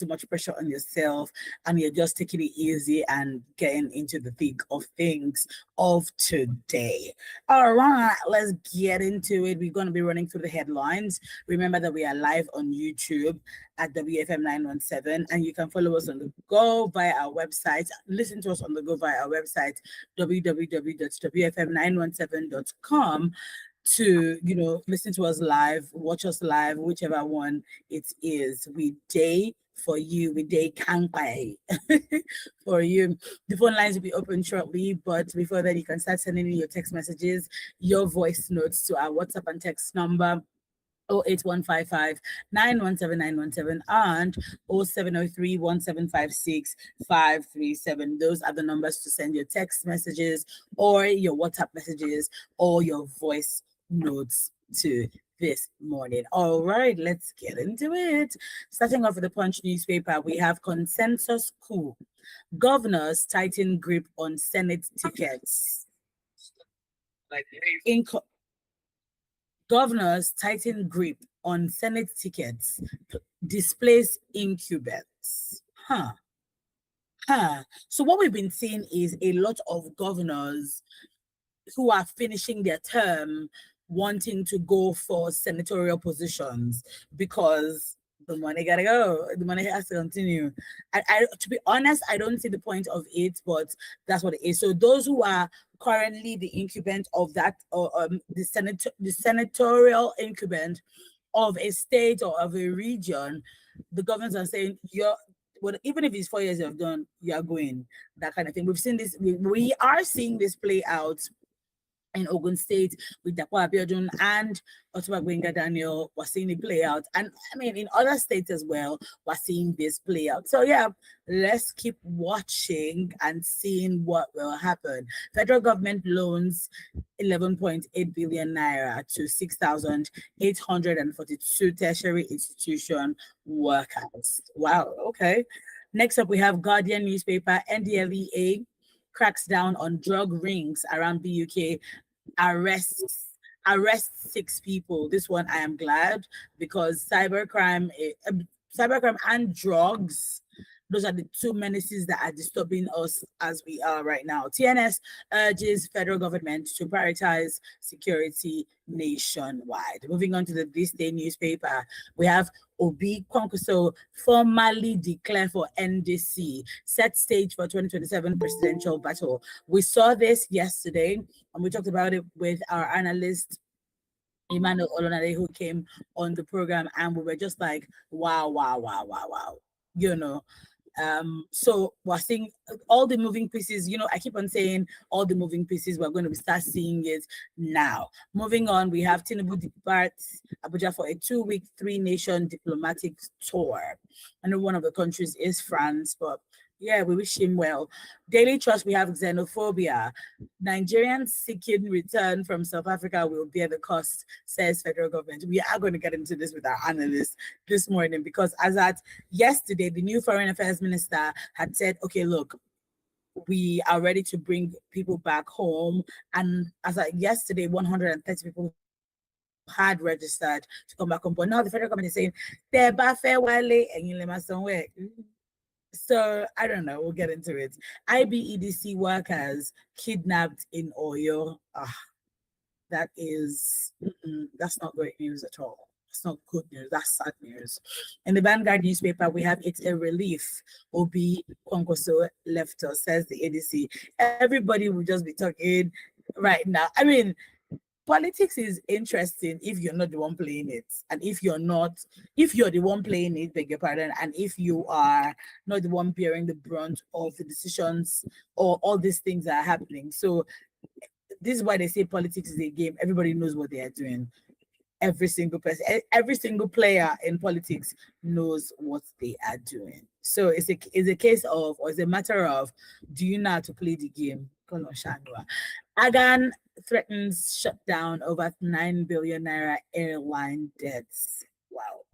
too much pressure on yourself and you're just taking it easy and getting into the thick of things of today. All right, let's get into it. We're going to be running through the headlines. Remember that we are live on YouTube at WFM 917, and you can follow us on the go via our website. Listen to us on the go via our website, www.wfm917.com, to listen to us live, watch us live, whichever one it is. We day for you, we day can't buy for you. The phone lines will be open shortly, but before that, you can start sending in your text messages, your voice notes to our WhatsApp and text number 08155 917 917 and 0703 1756 537. Those are the numbers to send your text messages or your WhatsApp messages or your voice notes to this morning. All right, let's get into it. Starting off with the Punch newspaper, we have consensus coup. Governors tighten grip on Senate tickets. Governors tighten grip on Senate tickets, displace incumbents. So what we've been seeing is a lot of governors who are finishing their term wanting to go for senatorial positions because the money gotta go, the money has to continue. I to be honest, I don't see the point of it, but that's what it is. So those who are currently the incumbent of that, or the senatorial incumbent of a state or of a region, the governors are saying even if it's 4 years you've done, you are going, that kind of thing. We've seen this, we are seeing this play out in Ogun State with Dapo Abiodun and Otuba Gbenga Daniel. We're seeing it play out. And I mean, in other states as well, we're seeing this play out. So yeah, let's keep watching and seeing what will happen. Federal government loans 11.8 billion naira to 6,842 tertiary institution workers. Wow, okay. Next up, we have Guardian newspaper. NDLEA cracks down on drug rings around the UK, arrests 6 people. This one I am glad, because cybercrime and drugs, those are the two menaces that are disturbing us as we are right now. TNS urges federal government to prioritize security nationwide. Moving on to This Day newspaper, we have Obi Kwankwaso formally declared for NDC, set stage for 2027 presidential battle. We saw this yesterday, and we talked about it with our analyst Emmanuel Olonade, who came on the program, and we were just like, wow. So we're seeing all the moving pieces. I keep on saying all the moving pieces, we're going to start seeing it now. Moving on, we have Tinubu departs Abuja for a 2-week 3-nation diplomatic tour. I know one of the countries is France, but yeah, we wish him well. Daily Trust, we have xenophobia. Nigerians seeking return from South Africa will bear the cost, says federal government. We are going to get into this with our analysts this morning, because as at yesterday, the new foreign affairs minister had said, okay, look, we are ready to bring people back home. And as at yesterday, 130 people had registered to come back home. But now the federal government is saying, so I don't know, we'll get into it. IBEDC workers kidnapped in Oyo. That's not great news at all. It's not good news, that's sad news. In the Vanguard newspaper, we have it's a relief. Obi Kwankwaso left us, says the ADC. Everybody will just be talking right now. I mean, politics is interesting if you're not the one playing it, and if you're the one playing it, beg your pardon, and if you are not the one bearing the brunt of the decisions or all these things that are happening. So this is why they say politics is a game. Everybody knows what they are doing. Every single person, every single player in politics knows what they are doing. So it's a case of, or it's a matter of, do you know how to play the game? Agan threatens shutdown over 9 billion naira airline debts. Wow.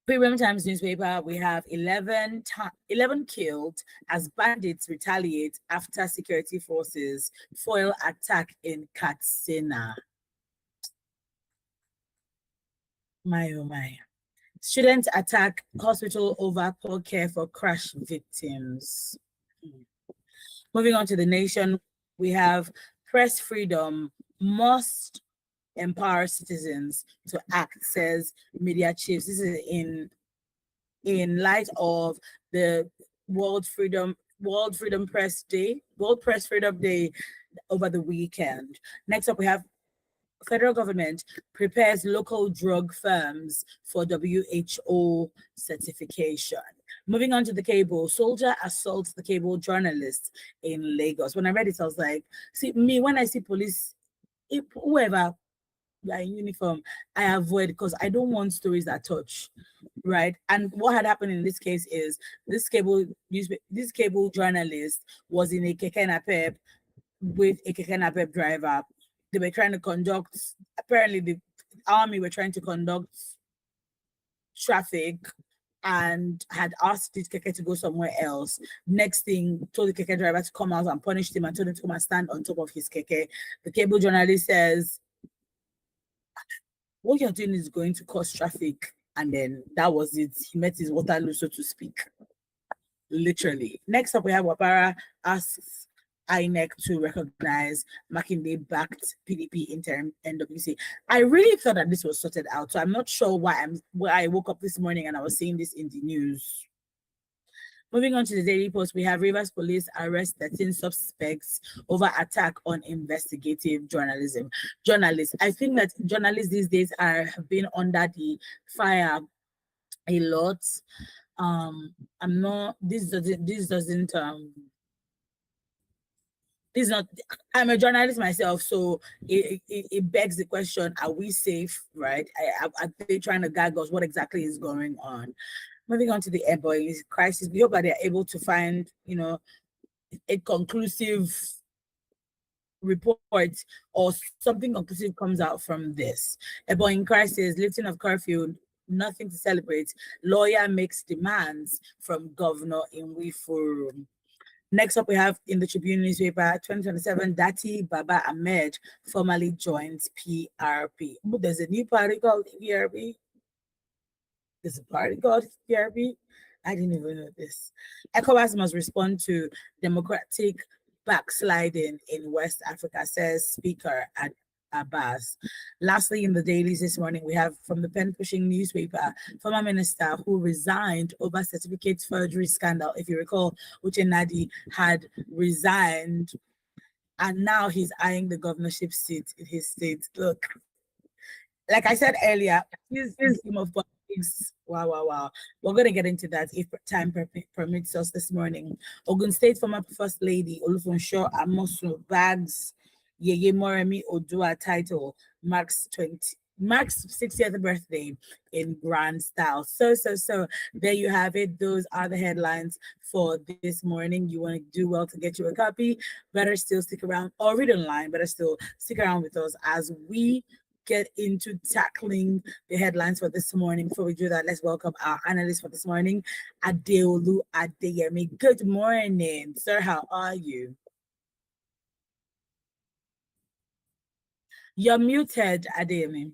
Premium Times newspaper, we have 11 killed as bandits retaliate after security forces foil attack in Katsina. My oh my. Students attack hospital over poor care for crash victims. Moving on to the nation, we have press freedom must empower citizens to act, says media chiefs. This is in light of the World Press Freedom Day over the weekend. Next up, we have federal government prepares local drug firms for WHO certification. Moving on to the cable, soldier assaults the cable journalist in Lagos. When I read it, I was like, see, me, when I see police, whoever are in uniform, I avoid because I don't want stories that touch, right? And what had happened in this case is this cable journalist was in a keke napep with a keke napep driver. They were trying to conduct, apparently the army were trying to conduct traffic and had asked this keke to go somewhere else. Next thing, told the keke driver to come out and punished him and told him to come and stand on top of his keke. The cable journalist says, what you're doing is going to cause traffic. And then that was it. He met his Waterloo, so to speak. Literally. Next up, we have Wapara asks INEC to recognize Makinde-backed PDP interim NWC. I really thought that this was sorted out, so I'm not sure why I woke up this morning and I was seeing this in the news. Moving on to the Daily Post, we have Rivers Police arrest 13 suspects over attack on investigative journalism. Journalists, I think that journalists these days have been under the fire a lot. I'm a journalist myself, so it begs the question, are we safe, right? Are they trying to gag us? What exactly is going on? Moving on to the Ebola crisis, we hope that they're able to find, a conclusive report or something conclusive comes out from this. Ebola crisis, lifting of curfew, nothing to celebrate. Lawyer makes demands from Governor Nwifuru. Next up, we have in the Tribune newspaper, 2027, Dati Baba Ahmed formally joins PRP. There's a new party called PRP. There's a party called PRP. I didn't even know this. ECOWAS must respond to democratic backsliding in West Africa, says Speaker Abbas. Lastly, in the dailies this morning, we have from the pen-pushing newspaper, former minister who resigned over certificate forgery scandal. If you recall, Uche Nadi had resigned and now he's eyeing the governorship seat in his state. Look, like I said earlier, this scheme of politics, wow. We're going to get into that if time permits us this morning. Ogun State former First Lady Olufunso Amosu bags Yeye Moremi Odua title, marks 60th birthday in grand style. So there you have it. Those are the headlines for this morning. You want to do well to get you a copy. Better still stick around, or read online. Better still stick around with us as we get into tackling the headlines for this morning. Before we do that, let's welcome our analyst for this morning, Adeolu Adeyemi. Good morning, sir. How are you? You're muted, Adeyemi.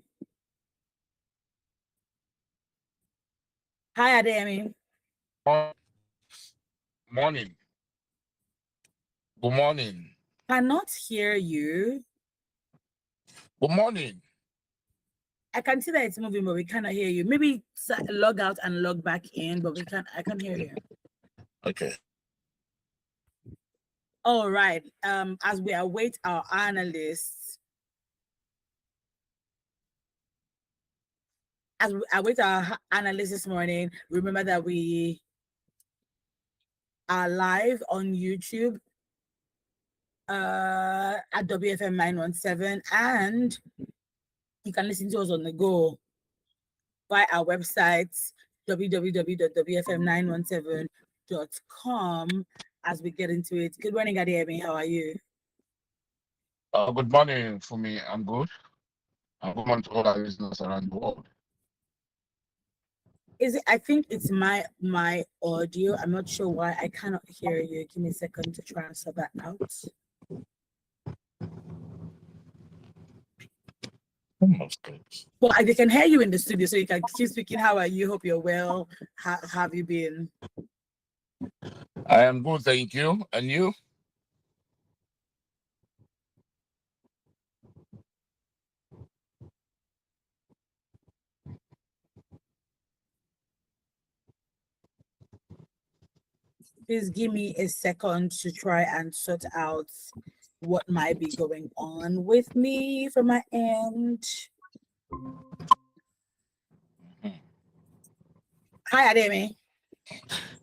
Hi, Adeyemi. Morning. Good morning. Cannot hear you. Good morning. I can see that it's moving, but we cannot hear you. Maybe log out and log back in, but I can't hear you. Okay. All right. As we await our analysts, this morning, remember that we are live on YouTube at WFM 917, and you can listen to us on the go by our website www.wfm917.com as we get into it. Good morning, Adeyemi. How are you? Good morning, for me. I'm good. And good morning to all our listeners around the world. I think it's my audio. I'm not sure why I cannot hear you. Give me a second to try and sort that out. Well, they can hear you in the studio, so you can keep speaking. How are you? Hope you're well. How have you been? I am good, thank you. And you? Please give me a second to try and sort out what might be going on with me from my end. Hi, Ademi.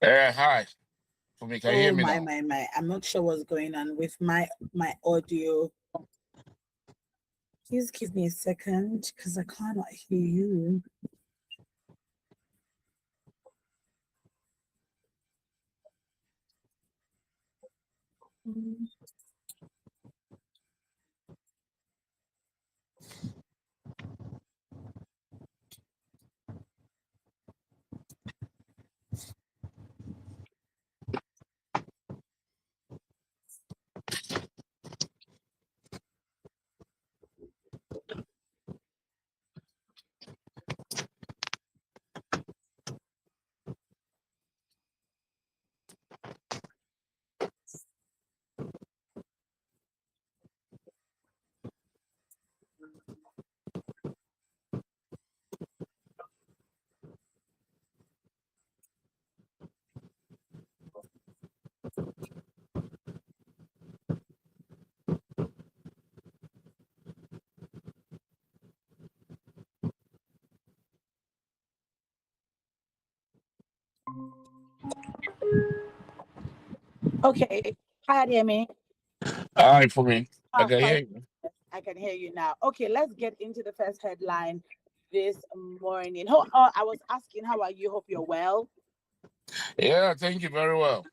Hi. Fumi, can you hear me now? My. I'm not sure what's going on with my audio. Please give me a second because I cannot hear you. Okay. Hi, Ademi. Hi, Fumi. I can hear you. I can hear you now. Okay, let's get into the first headline this morning. I was asking, how are you? Hope you're well. Yeah, thank you very well.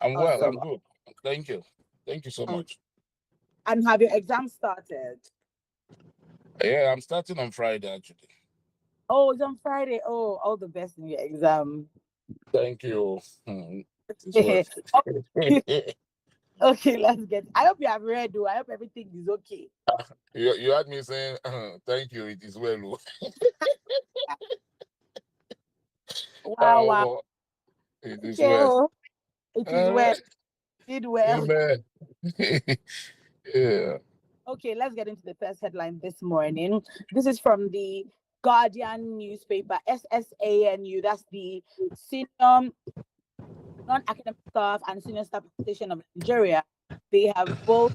I'm well, Awesome. I'm good. Thank you. Thank you so much. And have your exam started? Yeah, I'm starting on Friday, actually. Oh, it's on Friday. Oh, all the best in your exam. Thank you. Okay, let's get. I hope you have read. I hope everything is okay. You had me saying, thank you, it is well. Wow. It is Okay, well. it is well. Did well. Amen. Yeah. Okay, let's get into the first headline this morning. This is from the Guardian newspaper, SSANU. That's the Senior Non-Academic Staff and Senior Staff Association of Nigeria. They have both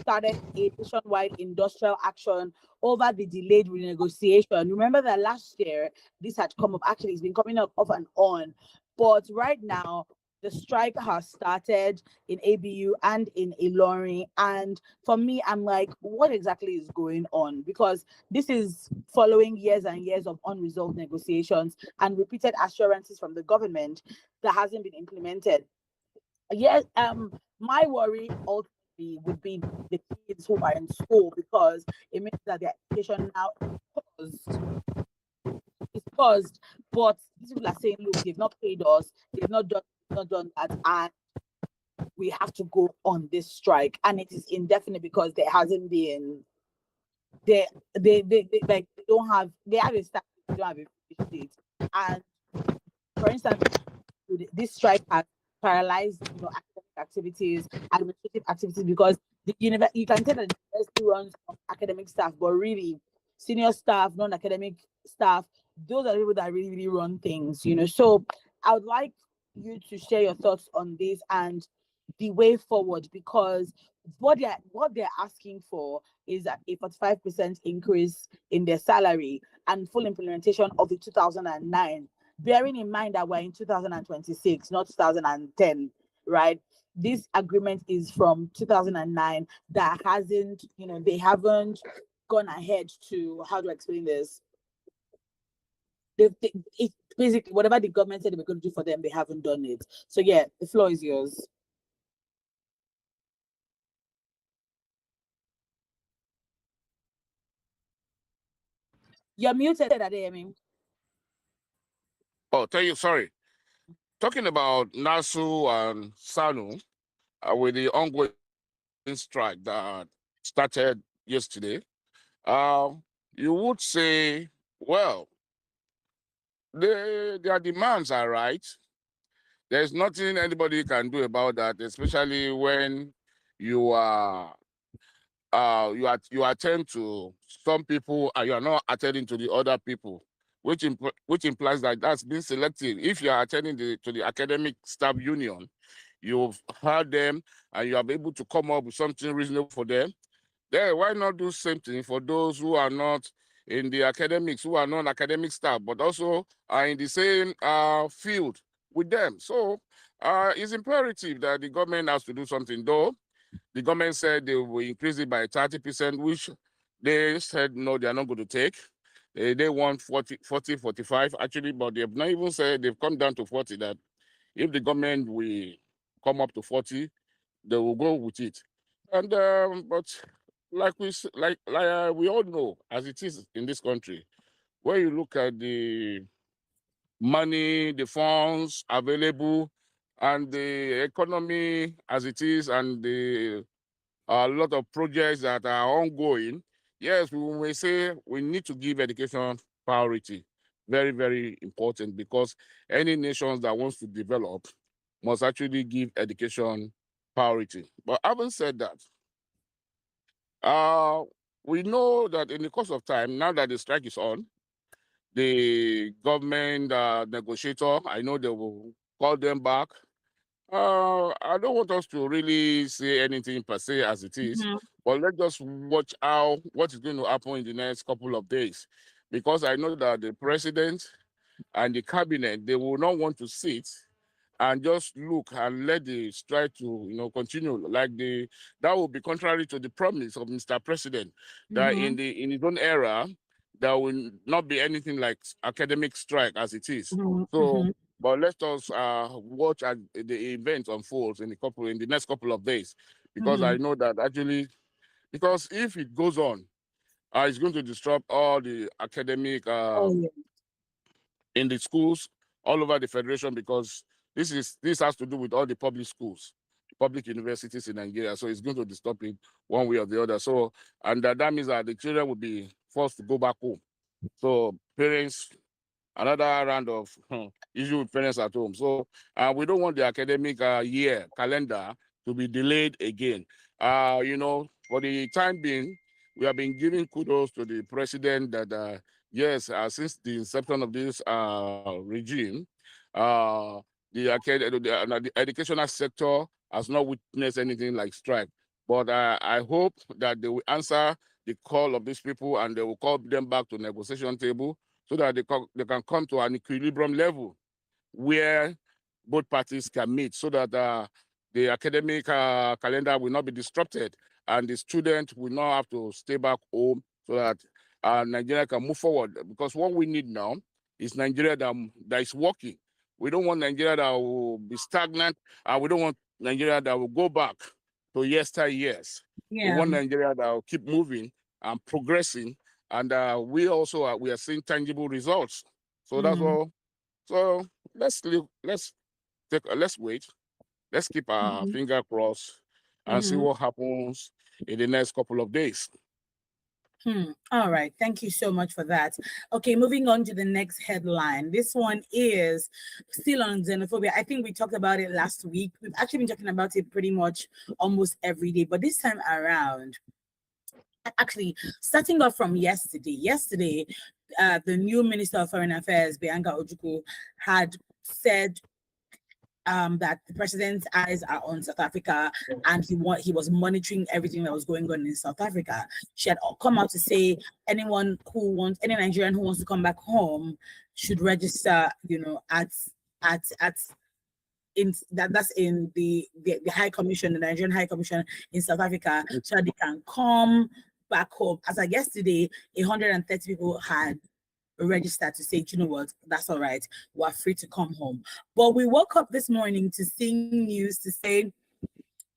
started a nationwide industrial action over the delayed renegotiation. Remember that last year this had come up. Actually, it's been coming up off and on, but right now the strike has started in ABU and in NASU. And for me, I'm like, what exactly is going on? Because this is following years and years of unresolved negotiations and repeated assurances from the government that hasn't been implemented. Yes, my worry ultimately would be the kids who are in school, because it means that their education now is paused. But these people are saying, look, they've not paid us, they've not done that, and we have to go on this strike, and it is indefinite because there hasn't been they like they have a staff, they don't have a date. And for instance, this strike has paralyzed, academic activities, administrative activities, because you can tell that the university runs on academic staff, but really senior staff, non-academic staff, those are the people that really, really run things, So I would like you to share your thoughts on this and the way forward, because what they're asking for is a 45% increase in their salary and full implementation of the 2009, bearing in mind that we're in 2026, not 2010, right? This agreement is from 2009 that hasn't, they haven't gone ahead to, how do I explain this? It's basically whatever the government said they were going to do for them, they haven't done it. So yeah, the floor is yours. You're muted, Ademi. Oh, thank you. Sorry. Talking about NASU and SSANU, with the ongoing strike that started yesterday, you would say, well, their demands are right. There's nothing anybody can do about that, especially when you are you attend to some people and you are not attending to the other people, which implies that that's being selective. If you are attending to the academic staff union, you've heard them and you are able to come up with something reasonable for them. Then why not do same thing for those who are not in the academics, who are non-academic staff, but also are in the same field with them? So it's imperative that the government has to do something, though. The government said they will increase it by 30%, which they said no, they are not going to take. They want 40, 45 actually, but they've not even said, they've come down to 40, that if the government will come up to 40, they will go with it. And but like we all know, as it is in this country, when you look at the money, the funds available, and the economy as it is, and the a lot of projects that are ongoing, yes, we may say we need to give education priority. Very, very important, because any nations that wants to develop must actually give education priority. But having said that, we know that in the course of time, now that the strike is on, the government negotiator, I know they will call them back. I don't want us to really say anything per se as it is, Mhm. but let's just watch out what is going to happen in the next couple of days, because I know that the president and the cabinet, they will not want to sit and just look and let the strike to continue like that will be contrary to the promise of Mr. President, that Mhm. in his own era there will not be anything like academic strike as it is. Mhm. So, Mhm. but let us watch as the event unfolds in the next couple of days, because I Mhm. know that actually, because if it goes on, it's going to disrupt all the academic Oh yeah. in the schools all over the federation, because this has to do with all the public schools, public universities in Nigeria. So it's going to disturb it one way or the other. So, and that means that the children will be forced to go back home. So parents, another round of issue with parents at home. So we don't want the academic year calendar to be delayed again. For the time being, we have been giving kudos to the president that yes, since the inception of this regime, the educational sector has not witnessed anything like strike. But I hope that they will answer the call of these people and they will call them back to negotiation table, so that they can come to an equilibrium level where both parties can meet, so that the academic calendar will not be disrupted and the student will not have to stay back home, so that Nigeria can move forward. Because what we need now is Nigeria that is working. We don't want Nigeria that will be stagnant, and we don't want Nigeria that will go back to yesteryears. We Yeah. want Nigeria that will keep moving and progressing, and we are seeing tangible results. So that's Mhm. all. So let's wait. Let's keep our Mhm. finger crossed and see Mhm. what happens in the next couple of days. All right. Thank you so much for that. Okay, moving on to the next headline. This one is still on xenophobia. I think we talked about it last week. We've actually been talking about it pretty much almost every day, but this time around, actually, starting off from yesterday, the new Minister of Foreign Affairs, Bianca Ojukwu, had said that the president's eyes are on South Africa, and he was monitoring everything that was going on in South Africa. She had come out to say any Nigerian who wants to come back home should register, at that's in the High Commission, the Nigerian High Commission in South Africa, so that they can come back home. As of yesterday, 130 people had register to say, you know what, that's all right, we're free to come home. But we woke up this morning to see news to say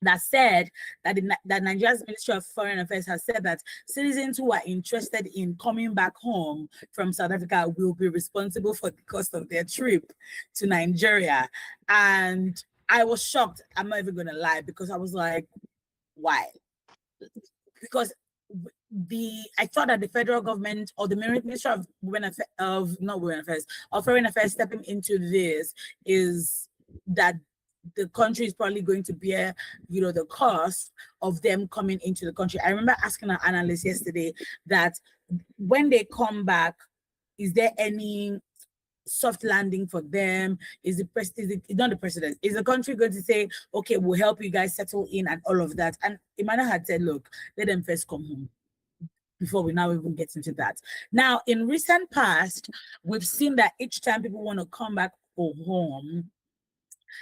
that said that Nigeria's Ministry of Foreign Affairs has said that citizens who are interested in coming back home from South Africa will be responsible for the cost of their trip to Nigeria. And I was shocked. I'm not even going to lie, because I was like, why? Because I thought that the federal government or the Ministry of not Women Affairs, of Foreign Affairs stepping into this is that the country is probably going to bear, the cost of them coming into the country. I remember asking an analyst yesterday that when they come back, is there any soft landing for them? Is not the president? Is the country going to say, okay, we'll help you guys settle in and all of that? And Emmanuel had said, look, let them first come home before we now even get into that. Now, in recent past, we've seen that each time people want to come back home,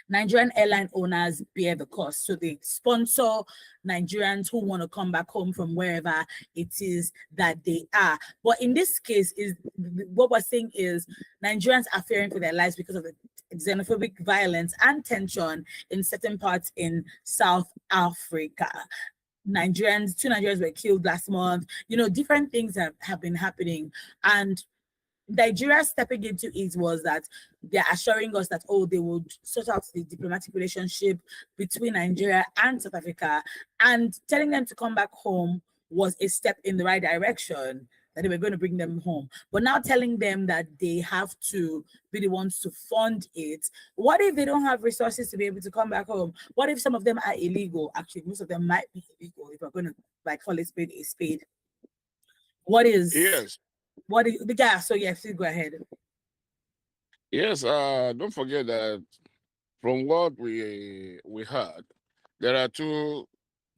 Nigerian airline owners bear the cost. So they sponsor Nigerians who want to come back home from wherever it is that they are. But in this case, what we're saying is Nigerians are fearing for their lives because of the xenophobic violence and tension in certain parts in South Africa. Two Nigerians were killed last month. Different things have been happening. And Nigeria stepping into it was that they're assuring us that, they would sort out the diplomatic relationship between Nigeria and South Africa, and telling them to come back home was a step in the right direction, that they were going to bring them home. But now telling them that they have to be the ones to fund it. What if they don't have resources to be able to come back home? What if some of them are illegal? Actually, most of them might be illegal if we're going to call a spade a spade. Yes. What is the guy? So yes, please go ahead. Yes, don't forget that from what we heard, there are two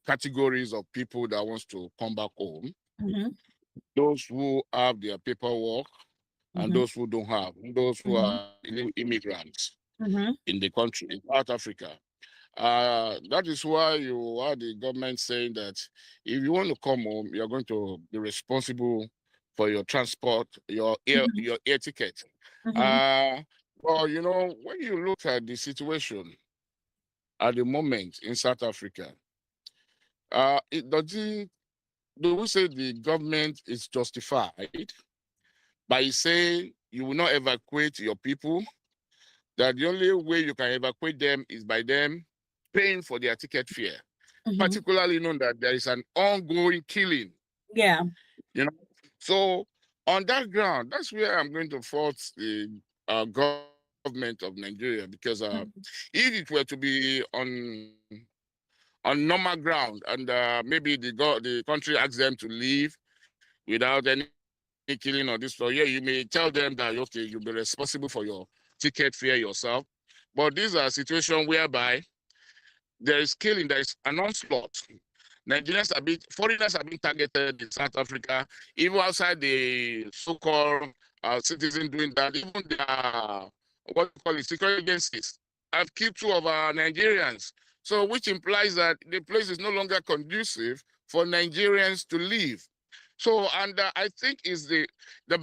categories of people that wants to come back home. Mm-hmm. Those who have their paperwork and those who don't have, those who are immigrants in the country, in South Africa. That is why you are the government saying that if you want to come home, you're going to be responsible for your transport, your air ticket. Well, when you look at the situation at the moment in South Africa, do we say the government is justified by saying you will not evacuate your people, that the only way you can evacuate them is by them paying for their ticket fare, particularly knowing that there is an ongoing killing. Yeah. So on that ground, that's where I'm going to fault the government of Nigeria, because if it were to be on normal ground and maybe the country asks them to leave without any killing or this, so yeah, you may tell them that, okay, you'll be responsible for your ticket fare yourself. But these are situations whereby there is killing, there is an onslaught. Foreigners are being targeted in South Africa, even outside the so-called citizens doing that. Even the security agencies have killed 2 of our Nigerians. So, which implies that the place is no longer conducive for Nigerians to live. So, and I think is the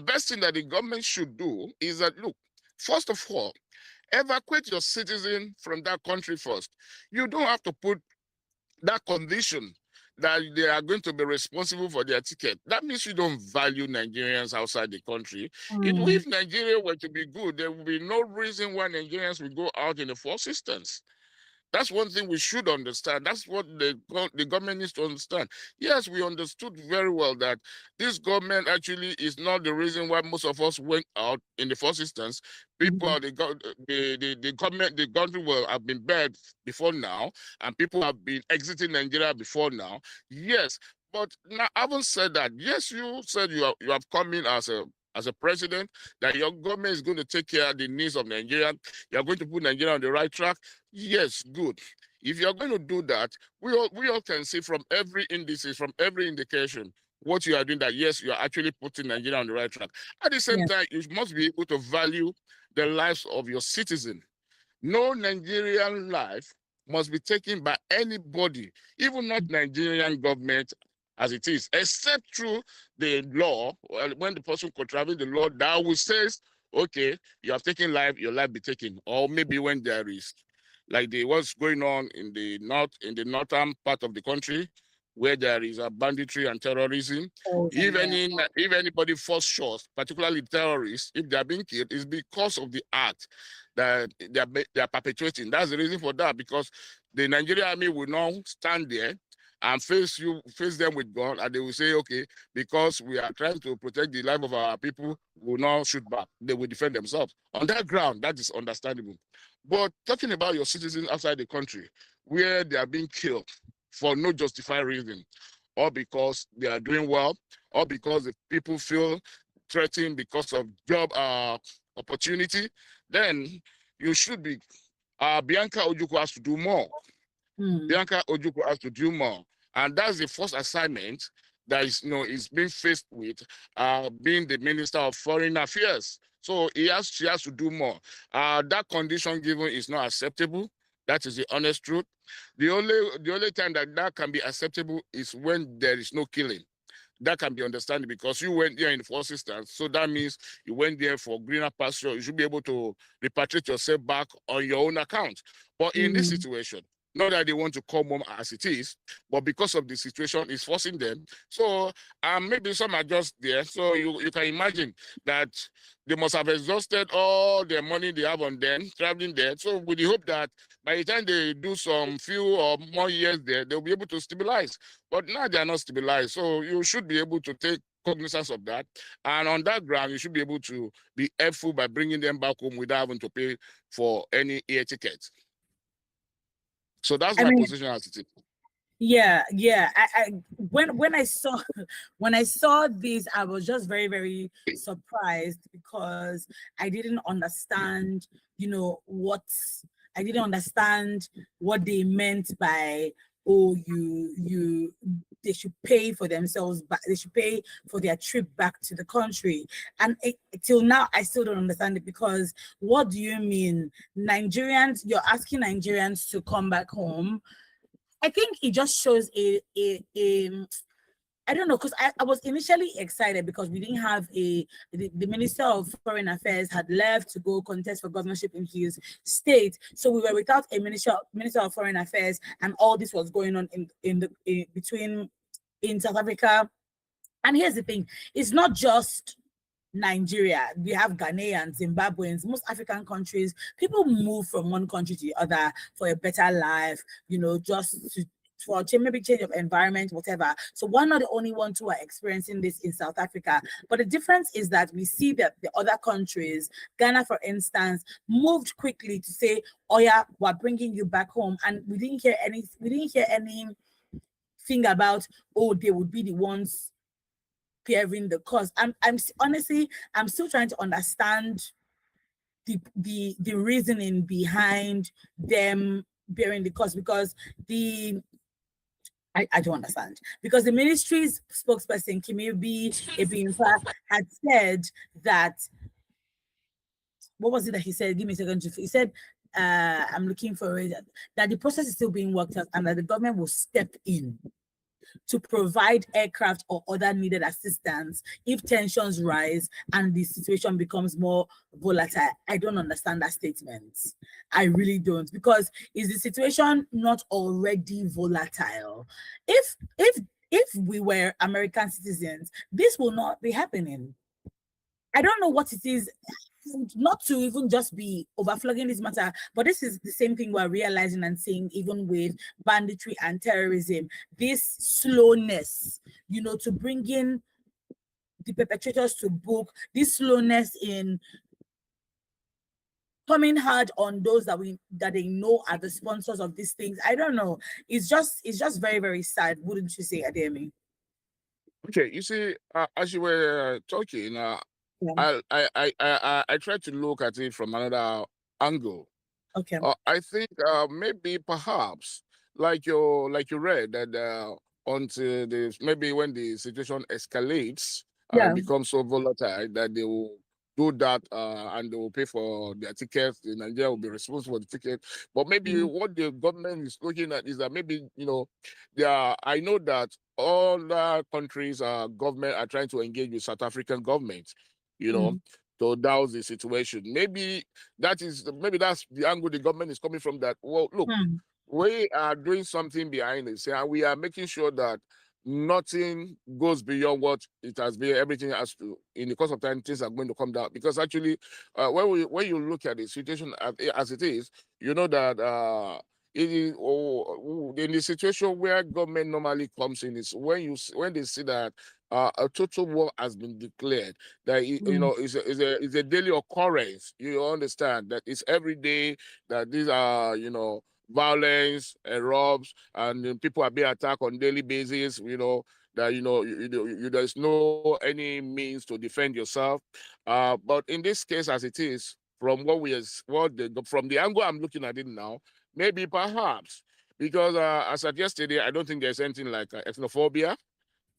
best thing that the government should do is that, look, first of all, evacuate your citizen from that country first. You don't have to put that condition that they are going to be responsible for their ticket. That means you don't value Nigerians outside the country. If Nigeria were to be good, there would be no reason why Nigerians would go out in the first instance. That's one thing we should understand. That's what the government needs to understand. Yes, we understood very well that this government actually is not the reason why most of us went out in the first instance. People, the government, the country will have been bad before now, and people have been exiting Nigeria before now. Yes, but now, having said that, yes, you said you have come in as a president, that your government is going to take care of the needs of Nigeria. You're going to put Nigeria on the right track. Yes, good. If you're going to do that, we all can see from every indices, from every indication, what you are doing, that yes, you are actually putting Nigeria on the right track. At the same time, you must be able to value the lives of your citizen. No Nigerian life must be taken by anybody, even not Nigerian government as it is, except through the law. When the person contravenes the law, that will say, okay, you have taken life, your life be taken. Or maybe when there is, like what's going on in the northern part of the country, where there is a banditry and terrorism. If anybody falls short, particularly terrorists, if they are being killed, it's because of the act that they are perpetuating. That's the reason for that, because the Nigerian army will now stand there and face them with gun, and they will say, okay, because we are trying to protect the life of our people, we will not shoot back. They will defend themselves. On that ground, that is understandable. But talking about your citizens outside the country, where they are being killed for no justified reason, or because they are doing well, or because the people feel threatened because of job opportunity, then you should be, Bianca Ojukwu has to do more. Bianca Ojukwu has to do more. And that's the first assignment that is being faced with, being the Minister of Foreign Affairs. So she has to do more. That condition given is not acceptable. That is the honest truth. The only time that can be acceptable is when there is no killing. That can be understandable because you went there in the first instance. So that means you went there for greener pasture. You should be able to repatriate yourself back on your own account. But in this situation, not that they want to come home as it is, but because of the situation, it's forcing them. So maybe some are just there. So you can imagine that they must have exhausted all their money they have on them, traveling there. So with the hope that by the time they do some few or more years there, they'll be able to stabilize. But now they are not stabilized. So you should be able to take cognizance of that. And on that ground, you should be able to be helpful by bringing them back home without having to pay for any air tickets. So that's my position as it is. Yeah. When I saw this, I was just very, very surprised because I didn't understand, I didn't understand what they meant by, oh, they should pay for themselves, but they should pay for their trip back to the country. And till now, I still don't understand it, because what do you mean? Nigerians, you're asking Nigerians to come back home. I think it just shows I don't know, because I was initially excited because we didn't have the Minister of Foreign Affairs had left to go contest for governorship in his state. So we were without a Minister of Foreign Affairs, and all this was going on in South Africa. And here's the thing, it's not just Nigeria. We have Ghanaians, Zimbabweans, most African countries. People move from one country to the other for a better life, just for maybe change of environment, whatever. So we're not the only ones who are experiencing this in South Africa. But the difference is that we see that the other countries, Ghana, for instance, moved quickly to say, oh yeah, we're bringing you back home. And we didn't hear anything about, oh, they would be the ones bearing the cost. I'm honestly, I'm still trying to understand the reasoning behind them bearing the cost, because I don't understand, because the ministry's spokesperson Kimibi Ebimfa had said that, what was it that he said? Give me a second. He said, I'm looking for it, that the process is still being worked out and that the government will step in to provide aircraft or other needed assistance if tensions rise and the situation becomes more volatile. I don't understand that statement. I really don't, because is the situation not already volatile? If we were American citizens, this will not be happening. I don't know what it is, not to even just be overflogging this matter, but this is the same thing we're realizing and seeing even with banditry and terrorism, this slowness, to bring in the perpetrators to book, this slowness in coming hard on those that they know are the sponsors of these things. I don't know. It's just very, very sad, wouldn't you say, Ademi? Okay, you see, as you were talking, Yeah. I tried to look at it from another angle. Okay. I think maybe perhaps like you read that until maybe when the situation escalates and becomes so volatile that they will do that and they will pay for their tickets. The Nigeria will be responsible for the ticket. But maybe what the government is looking at is that maybe I know that all the countries government are trying to engage with South African government, to douse the situation. Maybe that's the angle the government is coming from, that, well, look, we are doing something behind it, and we are making sure that nothing goes beyond what it has been. Everything has to, in the course of time, things are going to come down. Because actually, when you look at the situation as it is, you know that it is in the situation where government normally comes in is when they see that a total war has been declared, that is a daily occurrence. You understand that it's every day that these are violence erupts and people are being attacked on daily basis. That there's no any means to defend yourself. But in this case, as it is, from from the angle I'm looking at it now, maybe perhaps because as of yesterday, I don't think there's anything like ethnophobia.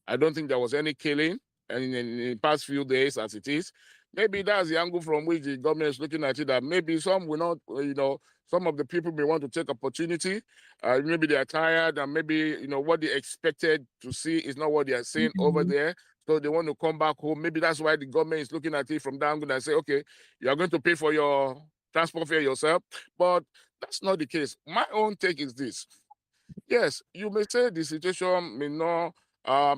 I don't think there was any killing in the past few days as it is. Maybe that's the angle from which the government is looking at it, that maybe some will not, some of the people may want to take opportunity. Maybe they are tired and maybe, what they expected to see is not what they are seeing over there. So they want to come back home. Maybe that's why the government is looking at it from that angle and say, okay, you are going to pay for your transport fare yourself. But that's not the case. My own take is this. Yes, you may say the situation may not,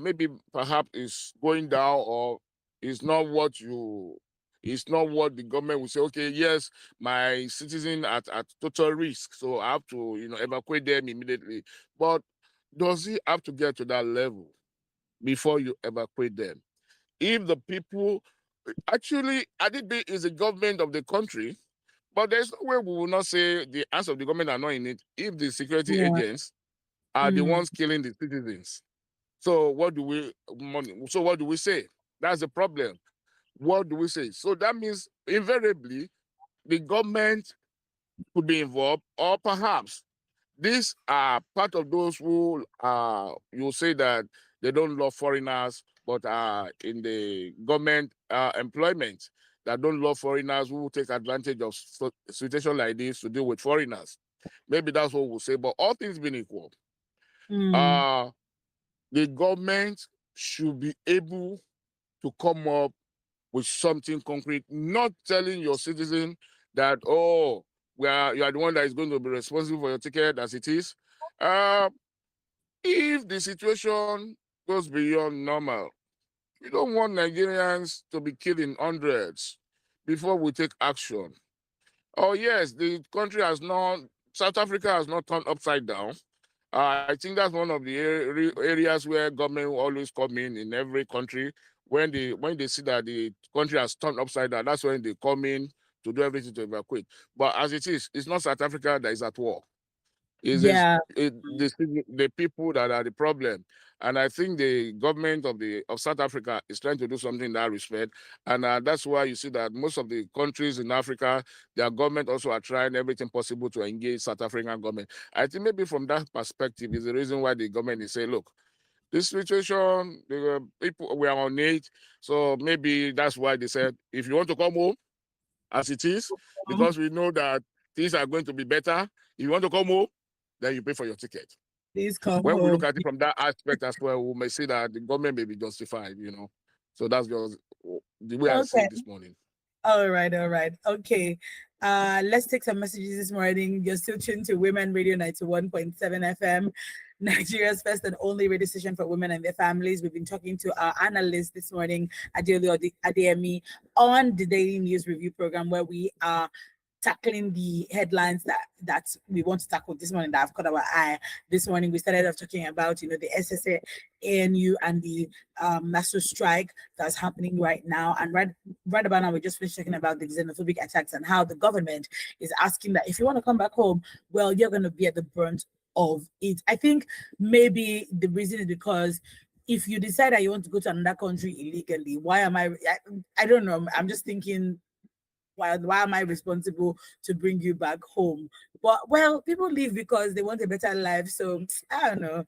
maybe perhaps is going down or is not it's not what the government will say, okay, yes, my citizen at total risk, so I have to, evacuate them immediately. But does it have to get to that level before you evacuate them? If the people, actually, Adibi is the government of the country, but there's no way we will not say the hands of the government are not in it if the security agents are the ones killing the citizens. So what do we say? That's the problem. What do we say? So that means invariably the government could be involved, or perhaps these are part of those who you say that they don't love foreigners, but are in the government employment, that don't love foreigners, who take advantage of situation like this to deal with foreigners. Maybe that's what we'll say. But all things being equal, the government should be able to come up with something concrete, not telling your citizen that, oh, you are the one that is going to be responsible for your ticket as it is. If the situation goes beyond normal, we don't want Nigerians to be killing hundreds before we take action. Oh, yes, the country has not, South Africa has not turned upside down. I think that's one of the areas where government will always come in every country. When they see that the country has turned upside down, that's when they come in to do everything to evacuate. But as it is, it's not South Africa that is at war. The people that are the problem. And I think the government of South Africa is trying to do something in that respect. And that's why you see that most of the countries in Africa, their government also are trying everything possible to engage South African government. I think maybe from that perspective is the reason why the government is saying, look, this situation, the people, we are on it. So maybe that's why they said, if you want to come home as it is, because we know that things are going to be better, if you want to come home, then you pay for your ticket. Please come when home. we look at it from that aspect as well, we may say that the government may be justified, So that's just the way I see it this morning. All right. Okay. Let's take some messages this morning. You're still tuned to Women Radio 91.7 FM, Nigeria's first and only radio station for women and their families. We've been talking to our analyst this morning, Adele Adeyemi, on the Daily News Review program, where we are tackling the headlines that we want to tackle this morning that have caught our eye. This morning we started off talking about the SSANU and the NASU strike that's happening right now, and right about now we just finished talking about the xenophobic attacks and how the government is asking that if you want to come back home, well, you're going to be at the brunt of it. I think maybe the reason is because if you decide that you want to go to another country illegally, why am I don't know, I'm just thinking, why am I responsible to bring you back home? But well, people leave because they want a better life. So I don't know.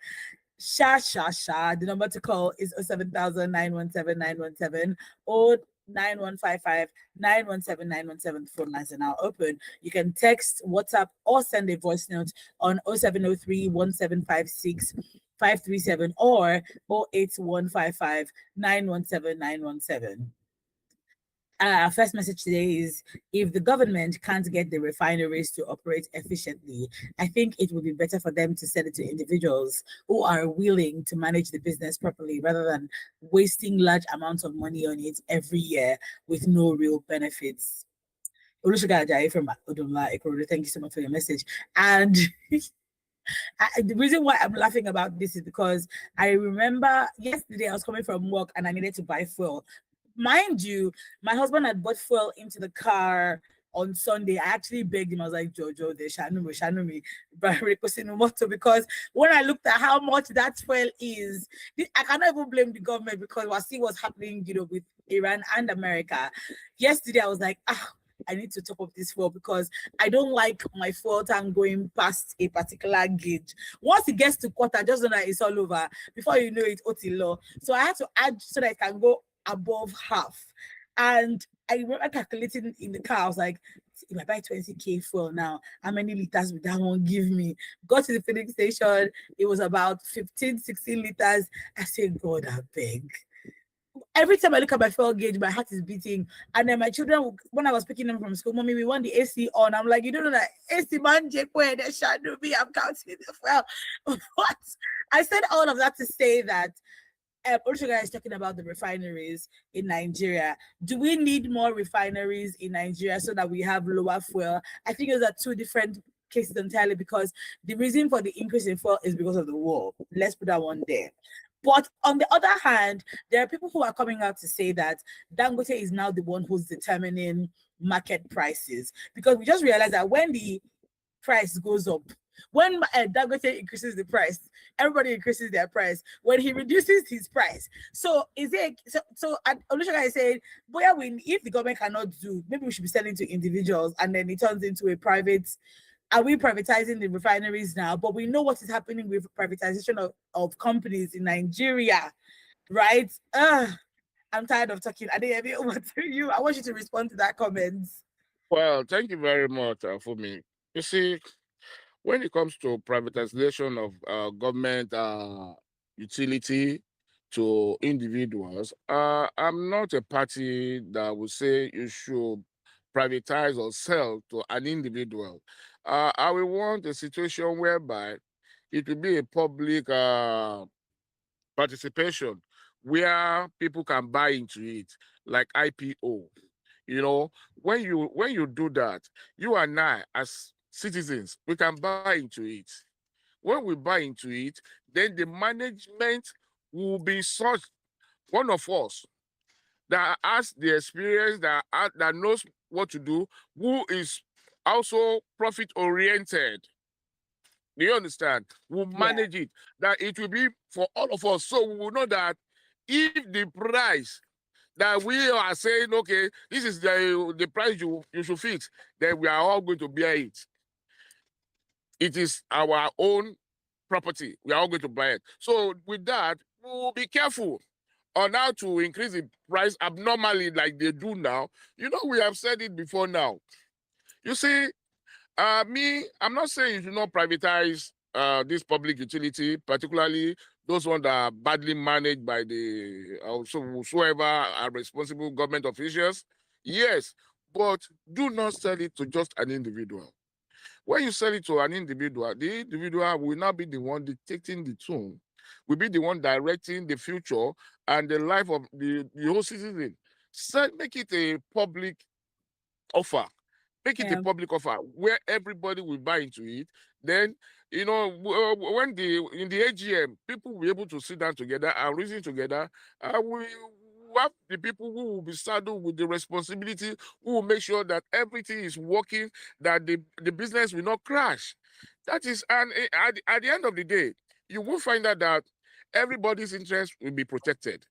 The number to call is 07000 917 917 or 9155 917 917. The phone lines are now open. You can text, WhatsApp, or send a voice note on 0703 1756 537 or 08155 917 917. Our first message today is, if the government can't get the refineries to operate efficiently, I think it would be better for them to sell it to individuals who are willing to manage the business properly, rather than wasting large amounts of money on it every year with no real benefits. Olusoga Ajayi from Odunla Ikorodu, thank you so much for your message. And The reason why I'm laughing about this is because I remember yesterday I was coming from work and I needed to buy fuel. Mind you, my husband had bought fuel into the car on Sunday. I actually begged him. I was like, Jojo, they shanu me, because when I looked at how much that fuel is, I cannot even blame the government because we'll see what's happening, with Iran and America. Yesterday, I was like, I need to top up this fuel because I don't like my fuel tank going past a particular gauge. Once it gets to quarter, just know that it's all over. Before you know it, Otilo. So I had to add so that I can go above half. And I remember calculating in the car, I was like, if I buy 20K fuel now, how many liters would that one give me? Got to the filling station, it was about 15, 16 liters. I said, God, I beg. Every time I look at my fuel gauge, my heart is beating. And then my children, when I was picking them from school, Mommy, we want the AC on. I'm like, you don't know that AC man, where they shadow me, I'm counting the fuel. What? I said all of that to say that Olusoga is talking about the refineries in Nigeria. Do we need more refineries in Nigeria so that we have lower fuel? I think those are two different cases entirely, because the reason for the increase in fuel is because of the war. Let's put that one there. But on the other hand, there are people who are coming out to say that Dangote is now the one who's determining market prices, because we just realized that when the price goes up, when Dangote increases the price, everybody increases their price. When he reduces his price, so is it so? Olusoga is saying, boy, if the government cannot do, maybe we should be selling to individuals, and then it turns into a private. Are we privatizing the refineries now? But we know what is happening with privatization of companies in Nigeria, right? I'm tired of talking. I didn't even over to you. I want you to respond to that comment. Well, thank you very much, for me. You see, when it comes to privatization of government utility to individuals, I'm not a party that would say you should privatize or sell to an individual. I will want a situation whereby it will be a public participation where people can buy into it, like IPO. When you do that, you and I, as citizens, we can buy into it. When we buy into it, then the management will be such one of us that has the experience, that knows what to do, who is also profit oriented. Do you understand? We'll manage it. That it will be for all of us. So we will know that if the price that we are saying, okay, this is the price you should fix, then we are all going to bear it. It is our own property. We are all going to buy it. So with that, we will be careful on how to increase the price abnormally like they do now. We have said it before now. You see, I'm not saying you should not privatize this public utility, particularly those ones that are badly managed by whosoever are responsible government officials. Yes, but do not sell it to just an individual. When you sell it to an individual, the individual will not be the one dictating the tune, will be the one directing the future and the life of the whole citizen. Make it a public offer. Make it a public offer where everybody will buy into it. Then, when in the AGM, people will be able to sit down together and reason together. We have the people who will be saddled with the responsibility, who will make sure that everything is working, that the business will not crash. That is, and at the end of the day, you will find out that everybody's interest will be protected.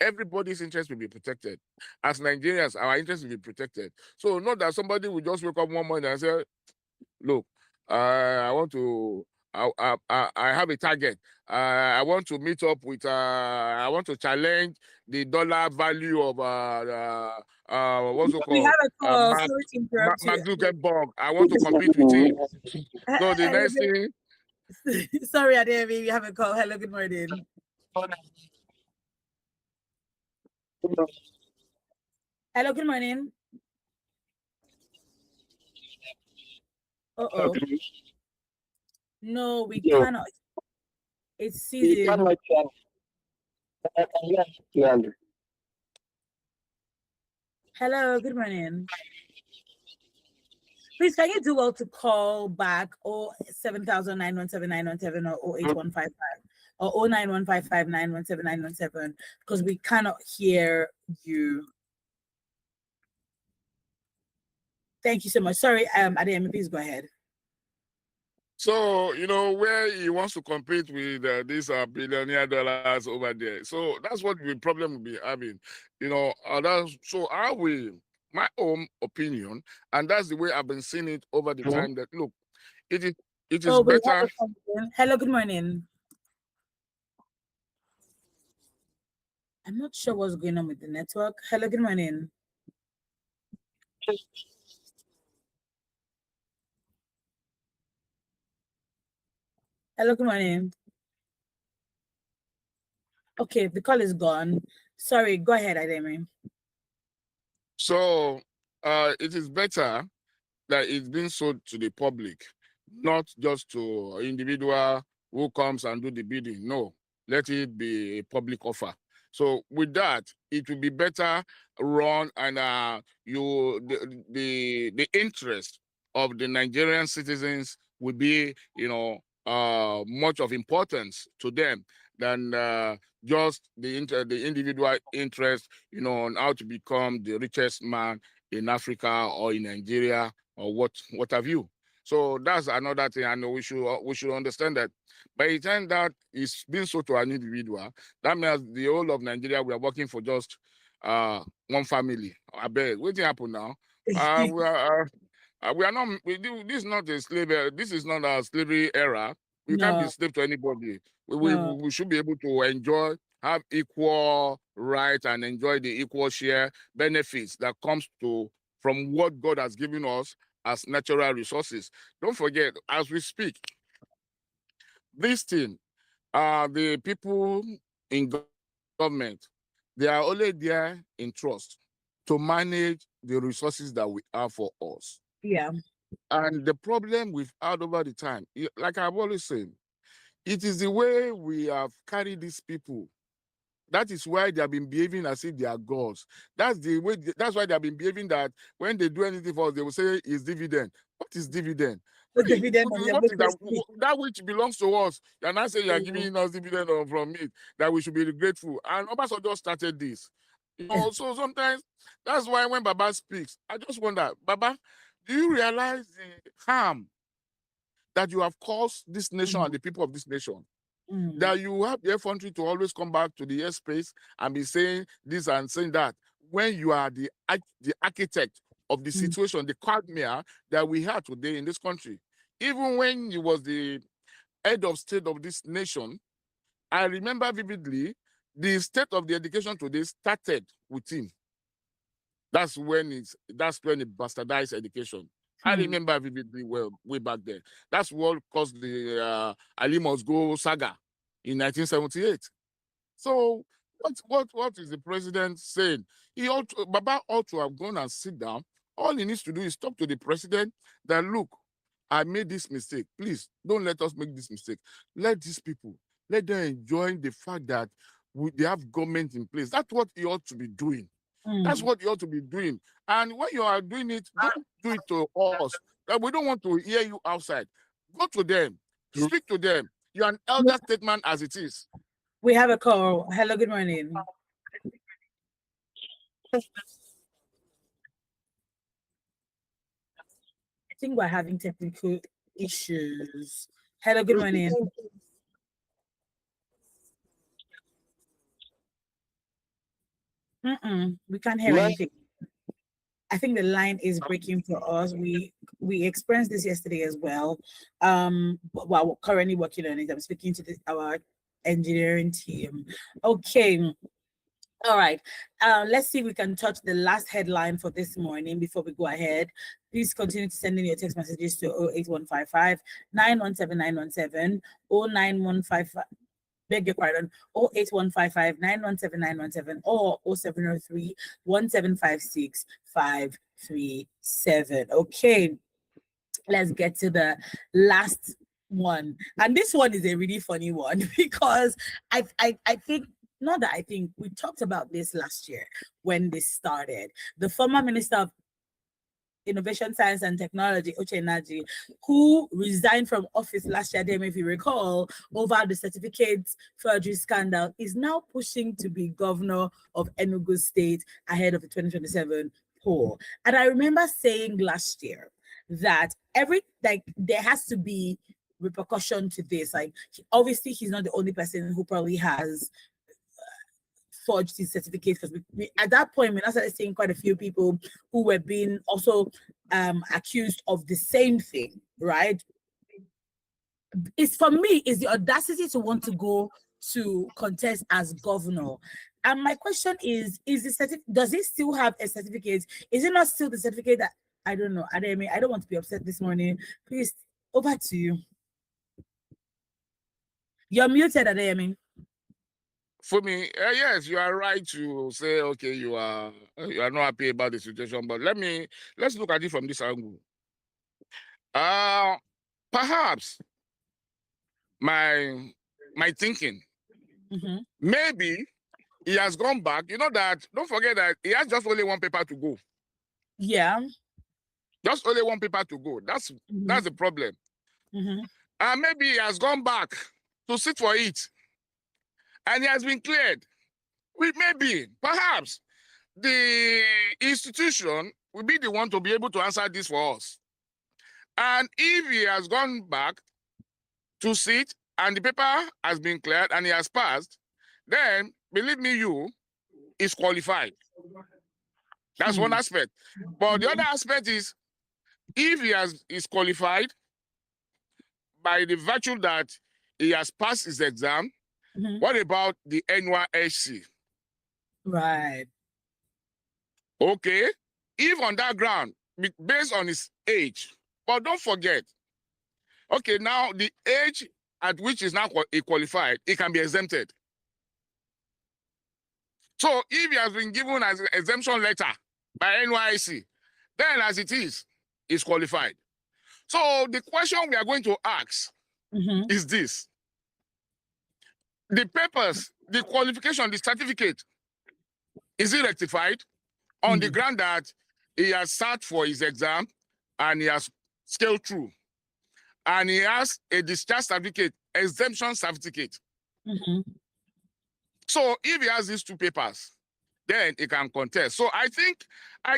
Everybody's interest will be protected. As Nigerians, our interest will be protected. So not that somebody will just wake up one morning and say, look, I want to, I have a target. I want to meet up with, I want to challenge the dollar value of, what's it We called? have a call. Sorry to interrupt Mark you. Zuckerberg. I want to compete with him. So the next thing. Sorry, Ademi, we have a call. Hello, good morning. Hello, good morning. Uh-oh. No, we cannot. It's season. Hello, good morning. Please, can you do well to call back 07917 or 08155 or 09155 because we cannot hear you. Thank you so much. Sorry, Adeyemi, please go ahead. So, where he wants to compete with these billionaire dollars over there. So that's what the problem will be having. So my own opinion, and that's the way I've been seeing it over the time, that look, it is better. Hello, good morning. I'm not sure what's going on with the network. Hello, good morning. Hello, good morning. Okay, the call is gone. Sorry, go ahead, Ademi. So it is better that it's being sold to the public, not just to an individual who comes and do the bidding. No, let it be a public offer. So with that, it will be better run, and the interest of the Nigerian citizens will be much of importance to them than just the individual interest on how to become the richest man in Africa or in Nigeria or what have you. So that's another thing. I know we should understand that by the time that is being sold to an individual, that means the whole of Nigeria, we are working for just one family. I bet. What happen now? We are not. This is not a slavery. This is not a slavery era. We can't be slave to anybody. We should be able to enjoy, have equal rights, and enjoy the equal share benefits that comes from what God has given us as natural resources. Don't forget, as we speak, this thing, the people in government, they are only there in trust to manage the resources that we have for us. Yeah. And the problem we've had over the time, like I've always said, it is the way we have carried these people. That is why they have been behaving as if they are gods. That's the way. That's why they have been behaving that when they do anything for us, they will say it's dividend. What is dividend? The dividend that which belongs to us. You're not saying you're giving us dividend from it, that we should be grateful. And Obasanjo started this. So sometimes that's why when Baba speaks, I just wonder, Baba, do you realize the harm that you have caused this nation and the people of this nation? That you have the effrontery to always come back to the airspace and be saying this and saying that, when you are the architect of the situation, the quagmire that we have today in this country. Even when he was the head of state of this nation, I remember vividly the state of the education today started with him. That's when he bastardized education. I remember vividly well way back then. That's what caused the Ali Must Go saga in 1978. So what is the president saying? Baba ought to have gone and sit down. All he needs to do is talk to the president that, look, I made this mistake. Please don't let us make this mistake. Let these people, let them enjoy the fact that they have government in place. That's what he ought to be doing. That's what you ought to be doing. And when you are doing it, don't do it to us. We don't want to hear you outside. Go to them. Speak to them. You're an elder statesman as it is. We have a call. Hello, good morning. I think we're having technical issues. Hello, good morning. We can't hear anything. I think the line is breaking for us. We experienced this yesterday as well. But we're currently working on it. I'm speaking to our engineering team. Okay. All right. Let's see if we can touch the last headline for this morning before we go ahead. Please continue to send in your text messages to 08155 917 917 09155. Beg your pardon, 08155 917 917 or 0703 1756 537. Okay, let's get to the last one. And this one is a really funny one because I think, not that I think, we talked about this last year when this started. The former Minister of Innovation, Science and Technology, Uche Naji, who resigned from office last year, if you recall, over the certificate forgery scandal, is now pushing to be governor of Enugu State ahead of the 2027 poll. And I remember saying last year that there has to be repercussion to this. Like, obviously, he's not the only person who probably has forged his certificate, because we at that point we started seeing quite a few people who were being also accused of the same thing, right? It's, for me, is the audacity to want to go to contest as governor. And my question is the certificate, does he still have a certificate? Is it not still the certificate that, I don't know, I don't want to be upset this morning. Please, over to you. You're muted, Adeyemi. For me, yes, you are right to say, okay, you are not happy about the situation, but let's look at it from this angle. Perhaps my thinking, maybe he has gone back. You know that, don't forget that he has just only one paper to go. Yeah. Just only one paper to go. That's the problem. And maybe he has gone back to sit for it, and he has been cleared. Maybe, perhaps, the institution will be the one to be able to answer this for us. And if he has gone back to sit and the paper has been cleared and he has passed, then, believe me, is qualified. That's one aspect. But the other aspect is, if he is qualified by the virtue that he has passed his exam, what about the NYSC? Right. Okay. If on that ground, based on his age, but don't forget, okay, now the age at which is now qualified, it can be exempted. So if he has been given as an exemption letter by NYSC, then as it is qualified. So the question we are going to ask is this. The papers, the qualification, the certificate, is it rectified on the ground that he has sat for his exam and he has scaled through, and he has a discharge certificate, exemption certificate? So if he has these two papers, then he can contest. So I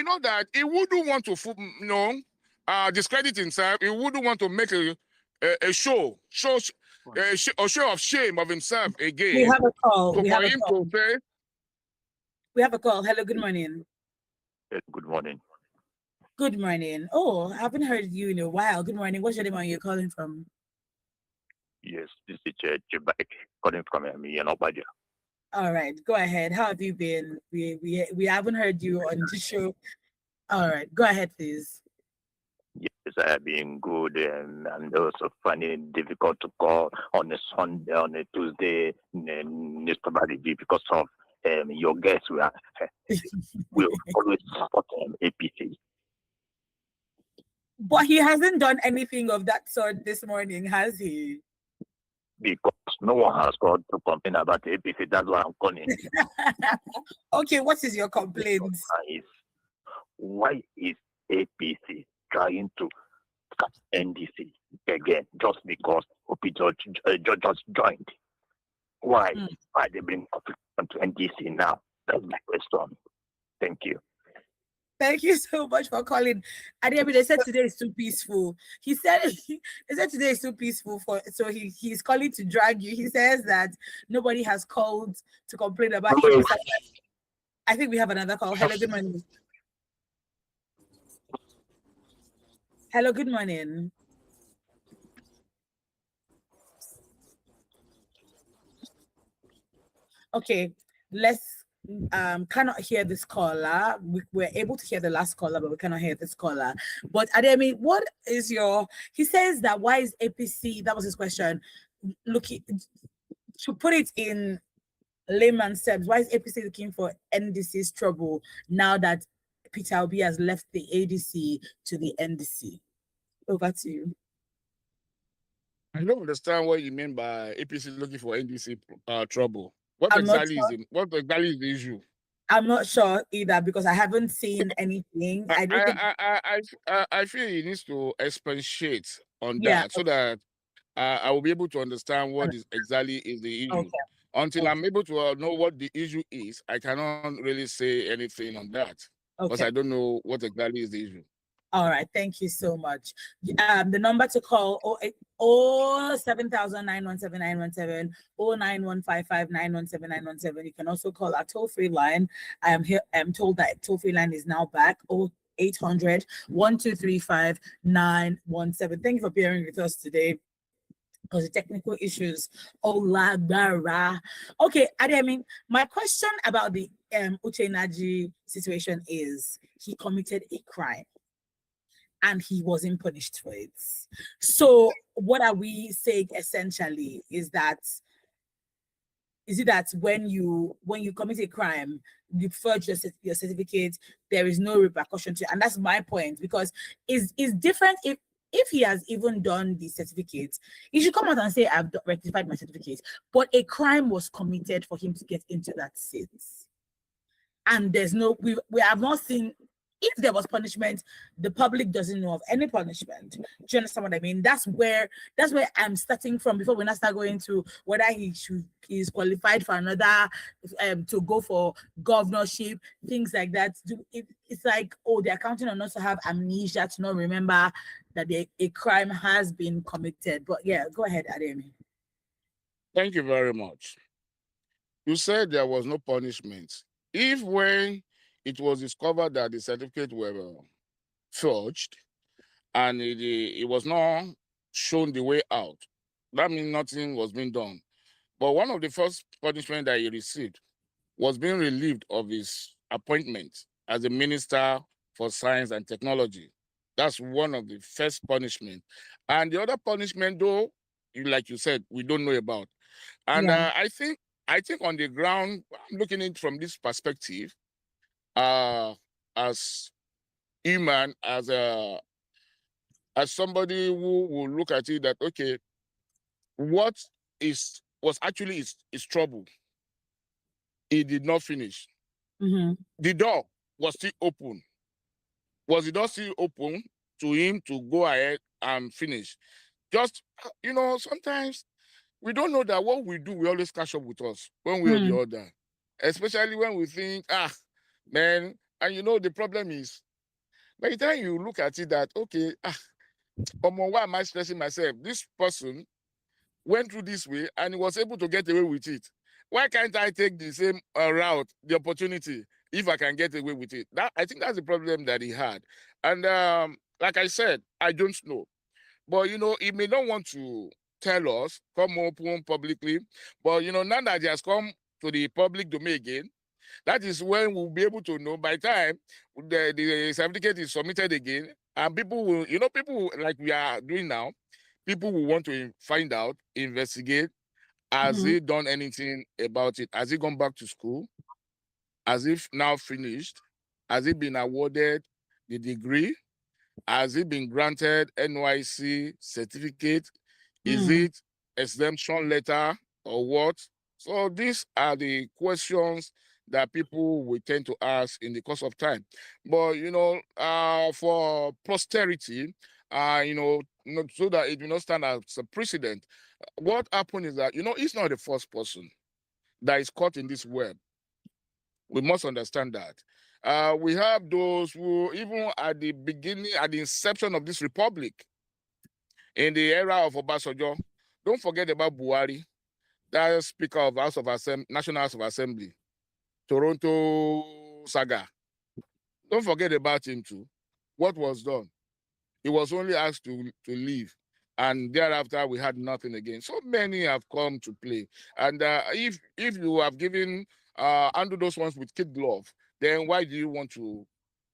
know that he wouldn't want to, discredit himself. He wouldn't want to make a show of shame of himself again. We have a call. So for him to say, we have a call. Hello, good morning. Good morning. Good morning. Oh, I haven't heard you in a while. Good morning. What's your name and you're calling from? Yes, this is Chibak calling from Yanobadia. All right, go ahead. How have you been? We haven't heard you on the show. All right, go ahead, please. Yes, I have been good, and also finding it difficult to call on a Sunday, on a Tuesday, probably because of your guests. We always support APC. But he hasn't done anything of that sort this morning, has he? Because no one has called to complain about APC. That's why I'm calling. Okay, what is your complaint? Why is APC trying to cut NDC again just because OP just joined? Why? Why they bring conflict to NDC now? That's my question. Thank you. Thank you so much for calling. Adeyemi, they said today is too peaceful. They said today is too peaceful so he's calling to drag you. He says that nobody has called to complain about it. I think we have another call. Hello, good morning. Hello, good morning. Okay, let's cannot hear this caller. We're able to hear the last caller, but we cannot hear this caller. But Adeyemi, what is he says that why is APC, that was his question, looking to put it in layman's terms, why is APC looking for NDC's trouble now that Peter Obi has left the ADC to the NDC? Over to you. I don't understand what you mean by APC looking for NDC trouble. What exactly is the issue? I'm not sure either because I haven't seen anything. I don't think. I feel he needs to expatiate on Yeah. that so that I will be able to understand what is exactly is the issue. Okay. Until I'm able to know what the issue is, I cannot really say anything on that because Okay. I don't know what exactly is the issue. All right. Thank you so much. The number to call 07000 09155 You can also call our toll-free line. I'm told that toll-free line is now back. 0800 1235 917. Thank you for bearing with us today because the technical issues. Okay, Ademi, my question about the Uche Naji situation is he committed a crime and he wasn't punished for it. So what are we saying essentially is it that when you commit a crime, you forge your certificate, there is no repercussion to it? And that's my point, because it's different if he has even done the certificate, he should come out and say, I've rectified my certificate. But a crime was committed for him to get into that seat. And there's no, we have not seen, if there was punishment, the public doesn't know of any punishment. Do you understand what I mean? That's where I'm starting from before we now start going to whether he's qualified for another, to go for governorship, things like that. It's like, oh, they're counting on us to have amnesia, to not remember that a crime has been committed. But yeah, go ahead, Ademi. Thank you very much. You said there was no punishment. If when it was discovered that the certificate were forged and it was not shown the way out, that means nothing was being done. But one of the first punishment that he received was being relieved of his appointment as a Minister for Science and Technology. That's one of the first punishment. And the other punishment, though, like you said, we don't know about. And Yeah. I think on the ground, I'm looking at it from this perspective, as human, as somebody who will look at it that, okay, what was actually his trouble? He did not finish. Mm-hmm. The door was still open. Was the door still open to him to go ahead and finish? Just, sometimes we don't know that what we do will always catch up with us one way or the other. Especially when we think, man, and the problem is, by the time you look at it that, okay, why am I stressing myself? This person went through this way and he was able to get away with it. Why can't I take the same route, the opportunity, if I can get away with it? I think that's the problem that he had. And like I said, I don't know. But, he may not want to tell us, come open publicly. But, now that he has come to the public domain again, that is when we'll be able to know by the time the certificate is submitted again, and people will, like we are doing now, people will want to find out, investigate, has he done anything about it? Has he gone back to school? Has he now finished? Has he been awarded the degree? Has he been granted NYC certificate? Is it exemption letter or what? So these are the questions that people will tend to ask in the course of time. But, for posterity, so that it will not stand as a precedent, what happened is that, he's not the first person that is caught in this web. We must understand that. We have those who, even at the beginning, at the inception of this republic, in the era of Obasanjo, don't forget about Buhari, that Speaker of National House of Assembly, Toronto saga. Don't forget about him too. What was done? He was only asked to leave. And thereafter, we had nothing again. So many have come to play. And if you have given under those ones with kid glove, then why do you want to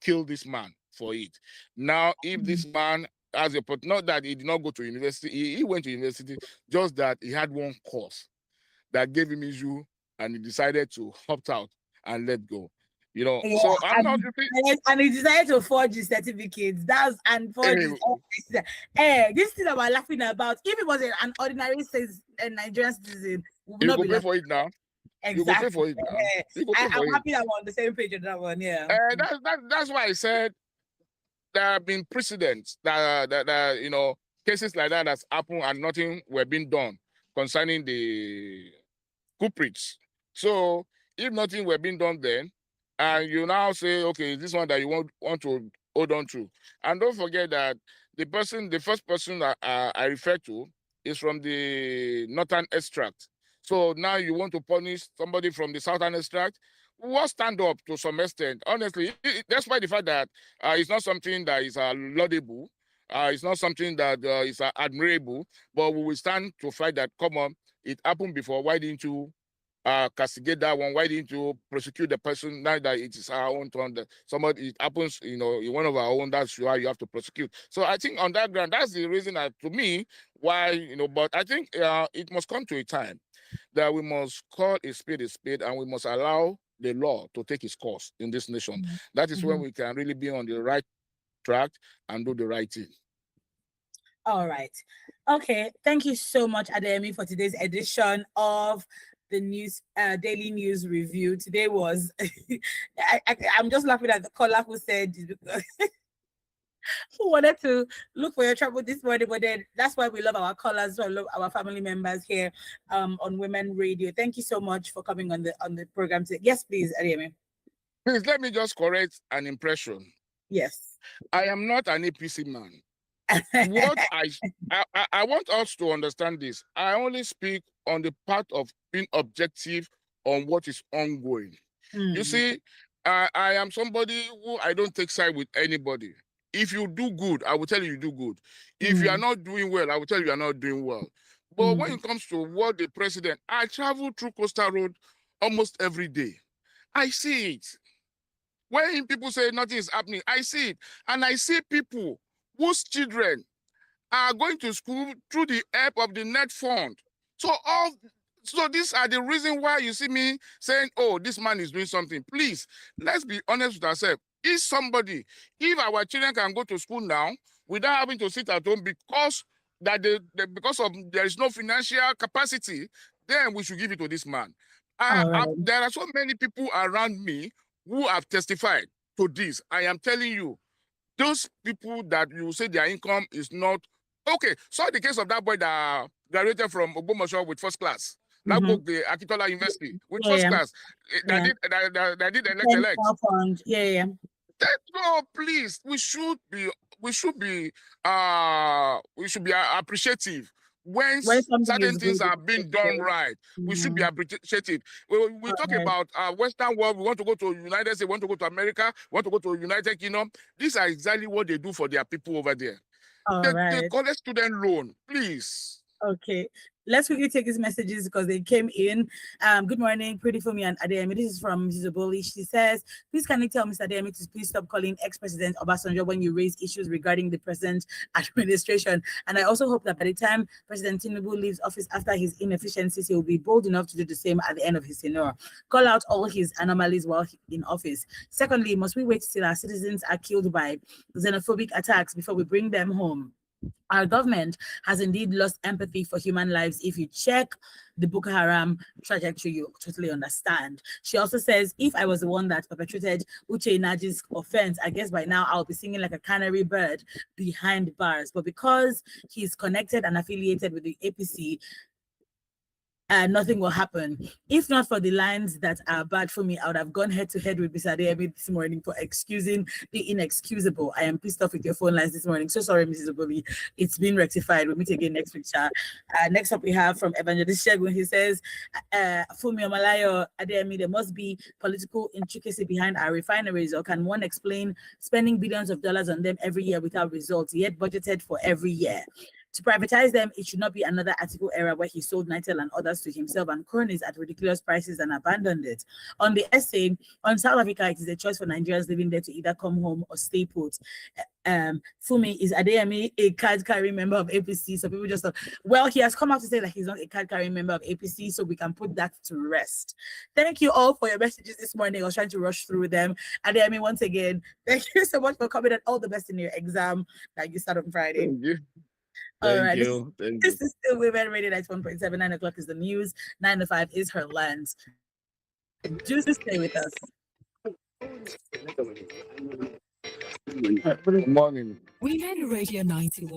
kill this man for it? Now, if this man has not that he did not go to university, he went to university, just that he had one course that gave him issue and he decided to opt out and let go. So I'm not. And he decided to forge his certificates. This thing about laughing about. If it was an ordinary Nigerian citizen, we would not be pay for it now. You go pay Exactly. for it now. You go pay I'm for it. happy that we're on the same page on that one. Yeah. That's why I said there have been precedents that you know, cases like that has happened and nothing were being done concerning the culprits. So if nothing were being done then, and you now say, okay, this one that you want to hold on to, and don't forget that the first person that I refer to is from the northern extract. So now you want to punish somebody from the southern extract. What stand up to some extent? Honestly, despite the fact that it's not something that is laudable, it's not something that is admirable, but we will stand to fight that. Come on, it happened before. Why didn't you castigate that one? Why didn't you prosecute the person? Now that it is our own turn, that somebody it happens, you know, in one of our own, that's why you have to prosecute. So I think on that ground, that's the reason that, to me, why, you know, but I think it must come to a time that we must call a spade, and we must allow the law to take its course in this nation. That is when we can really be on the right track and do the right thing. All right. Okay. Thank you so much, Adeyemi, for today's edition of the Daily News Review. Today was, I'm just laughing at the caller who said, who wanted to look for your trouble this morning, but then that's why we love our callers, we love our family members here on Women Radio. Thank you so much for coming on the program today. Yes, please, Adeyemi. Please let me just correct an impression. Yes. I am not an APC man. What I want us to understand this. I only speak on the part of being objective on what is ongoing. You see, I am somebody who I don't take side with anybody. If you do good, I will tell you do good. If you are not doing well, I will tell you are not doing well. But when it comes to what the president, I travel through Coastal Road almost every day. I see it. When people say nothing is happening, I see it. And I see people whose children are going to school through the help of the net fund. So these are the reason why you see me saying, oh, this man is doing something. Please, let's be honest with ourselves. If our children can go to school now without having to sit at home because there is no financial capacity, then we should give it to this man. There are so many people around me who have testified to this. I am telling you, those people that you say their income is not okay. So the case of that boy that graduated from Ogbomoso with first class, now go the Akitola University with first class, that did elect. Yeah. No, please, we should be appreciative when certain things are being done right. We should be appreciative. We talk about Western world. We want to go to United States. We want to go to America. We want to go to United Kingdom. These are exactly what they do for their people over there. They collect student loan, please. Okay. Let's quickly take these messages because they came in. Good morning, Pretty for me and Adeyemi. This is from Mrs. Oboli. She says, please can you tell Mr. Adeyemi to please stop calling ex-president Obasanjo when you raise issues regarding the present administration. And I also hope that by the time President Tinubu leaves office after his inefficiencies, he will be bold enough to do the same at the end of his tenure. Call out all his anomalies while in office. Secondly, must we wait till our citizens are killed by xenophobic attacks before we bring them home? Our government has indeed lost empathy for human lives. If you check the Boko Haram trajectory, you totally understand. She also says, if I was the one that perpetrated Uche Naji's offense, I guess by now I'll be singing like a canary bird behind bars. But because he's connected and affiliated with the APC, nothing will happen. If not for the lines that are bad for me, I would have gone head to head with Mr. Adeyemi this morning for excusing the inexcusable. I am pissed off with your phone lines this morning. So sorry, Mrs. Oboli. It's been rectified. We'll meet again next week, Cha. Next up, we have from Evangelist Shegun. He says, Fumi Omalayo, Adeyemi, there must be political intricacy behind our refineries, or can one explain spending billions of dollars on them every year without results, yet budgeted for every year? To privatize them, it should not be another Article era where he sold Nitel and others to himself and cronies at ridiculous prices and abandoned it. On the essay, on South Africa, it is a choice for Nigerians living there to either come home or stay put. Fumi, is Adeyemi a card-carrying member of APC? So people just thought, well, he has come out to say that he's not a card-carrying member of APC, so we can put that to rest. Thank you all for your messages this morning. I was trying to rush through them. Adeyemi, once again, thank you so much for coming, and all the best in your exam that you start on Friday. Thank you. All right. This is still Women Radio 91.7. 9 o'clock is the news. 9 to 5 is her lens. Just stay with us. Good morning. Weekend Radio 91.